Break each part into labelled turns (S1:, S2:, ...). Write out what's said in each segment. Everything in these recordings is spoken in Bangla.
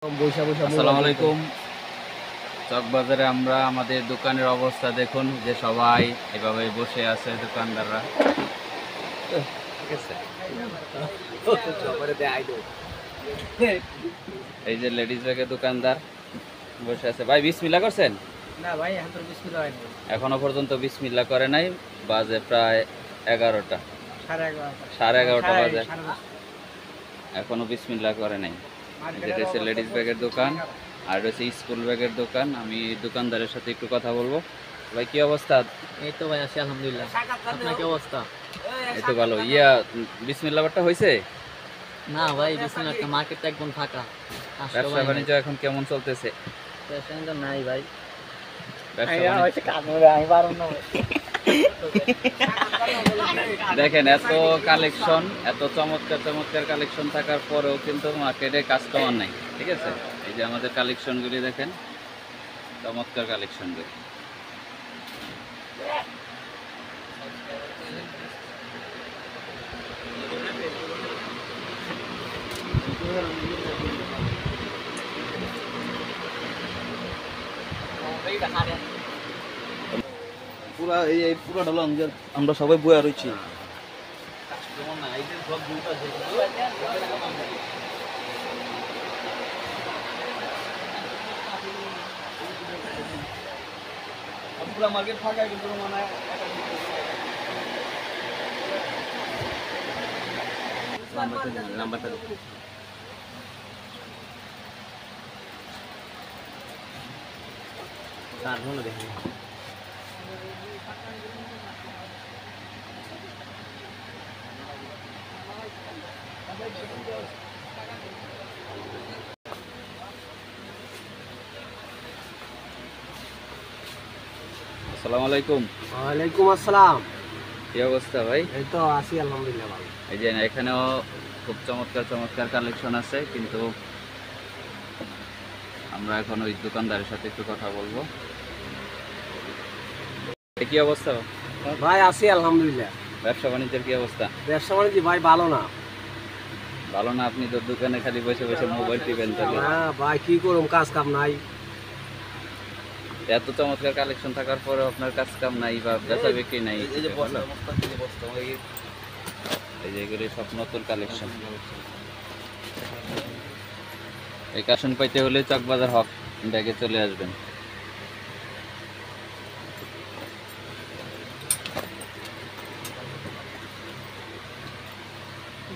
S1: আসসালামু আলাইকুম। চকবাজারে আমরা আমাদের দোকানের অবস্থা দেখুন, যে সবাই এভাবে বসে আছে দোকানদাররা। ঠিক আছে, এই যে লেডিস ব্যাগের দোকানদার বসে আছে। ভাই বিসমিল্লাহ করছেন?
S2: না ভাই, এখন তো বিসমিল্লাহ হয়নি।
S1: এখনো পর্যন্ত বিসমিল্লাহ করে নাই। বাজে প্রায় 11টা, 11:30 বাজে, এখনো বিসমিল্লাহ করে নাই। যেটা হচ্ছে লেডিস ব্যাগের দোকান, আর হচ্ছে স্কুল ব্যাগের দোকান। আমি দোকানদারের সাথে একটু কথা বলবো। ভাই কি অবস্থা?
S2: এই তো ভাই আছি আলহামদুলিল্লাহ। আপনার কি অবস্থা?
S1: এই তো ভালো। বিসমিল্লাহ বারটা হয়েছে?
S2: না ভাই, বিসমিল্লাহ, একটা মার্কেটটা একদম ফাঁকা।
S1: ব্যবসা বাণিজ্য এখন কেমন চলতেছে?
S2: পেশেন্টটা নাই ভাই।
S1: দেখেন, এত কালেকশন, এত চমৎকার চমৎকার কালেকশন থাকার পরেও কিন্তু মার্কেটে কাস্টমার নাই। ঠিক আছে, এই যে আমাদের কালেকশনগুলি দেখেন, চমৎকার কালেকশনগুলি।
S3: পুরা এই পুরা হলো আমরা সবাই বইয়া রয়েছি। পুরা মার্কেট ফাঁকা, কিন্তু মানে নাম্বারটা দেখেন।
S1: আসসালামু আলাইকুম।
S2: ওয়ালাইকুম আসসালাম।
S1: কি অবস্থা ভাই?
S2: এই তো আছি আলহামদুলিল্লাহ ভালো।
S1: এই যে এখানেও খুব চমৎকার চমৎকার কালেকশন আছে, কিন্তু আমরা এখন ওই দোকানদারের সাথে একটু কথা বলবো। কি অবস্থা
S2: ভাই আছি আলহামদুলিল্লাহ।
S1: ব্যবসা বাণিজ্যের কি অবস্থা?
S2: ব্যবসা বাণিজ্য ভাই ভালো না।
S1: ভালো না? আপনি তো দোকানে খালি বসে বসে মোবাইল টিপেন। তাহলে
S2: হ্যাঁ ভাই, কি করুম, কাজ কাম নাই।
S1: এত চমৎকার কালেকশন থাকার পরে আপনার কাজ কাম নাই বা বেচা বিক্রি নাই?
S3: এই যে বস্তা বস্তা
S1: এই যে এগুলি সব নতুন কালেকশন। এই কালেকশন পাইতে হলে চকবাজার হক ব্যাগে চলে আসবেন।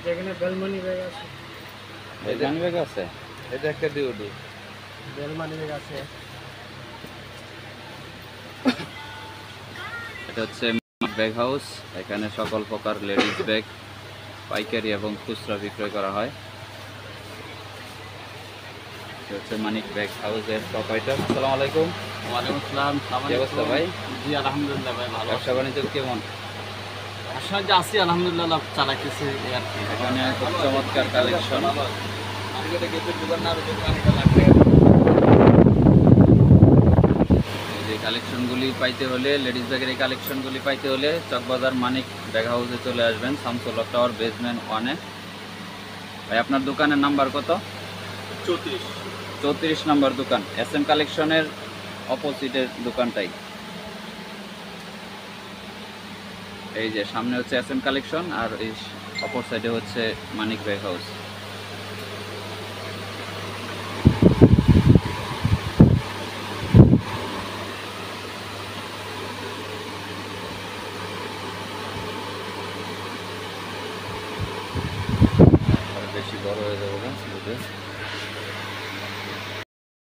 S2: যেখানে বেলমনি ব্যাগ আছে,
S1: বেলমানি ব্যাগ আছে, এটা একটা দিয়ে উঠি।
S2: বেলমনি ব্যাগ আছে।
S1: এটা হচ্ছে ব্যাগ হাউস। এখানে সকল প্রকার লেডিস ব্যাগ পাইকারি এবং খুচরা বিক্রয় করা হয়। এটা হচ্ছে মানিক ব্যাগ হাউসের প্রোপাইটার। আসসালামু আলাইকুম।
S2: ওয়ালাইকুম আসসালাম।
S1: কি অবস্থা ভাই?
S2: জি আলহামদুলিল্লাহ ভাই ভালো।
S1: ব্যবসা বাণিজ্য কেমন?
S2: আসলে আছি আলহামদুলিল্লাহ, চালাইতেছে এই আর কি।
S1: এখানে খুব চমৎকার কালেকশন। এই কালেকশনগুলি পাইতে হলে, লেডিস ব্যাগের এই কালেকশনগুলি পাইতে হলে চকবাজার মানিক ব্যাগ হাউসে চলে আসবেন, শামসুল হক টাওয়ার বেসমেন্ট 1-এ। ভাই আপনার দোকানের নাম্বার কত? 34 নম্বর দোকান। SM কালেকশনের অপোজিটের দোকানটাই। এই যে সামনে হচ্ছে SM কালেকশন, আর এই অপর সাইডে হচ্ছে মানিক ব্যাগ হাউস। বেশি বড় হয়ে যাবে না?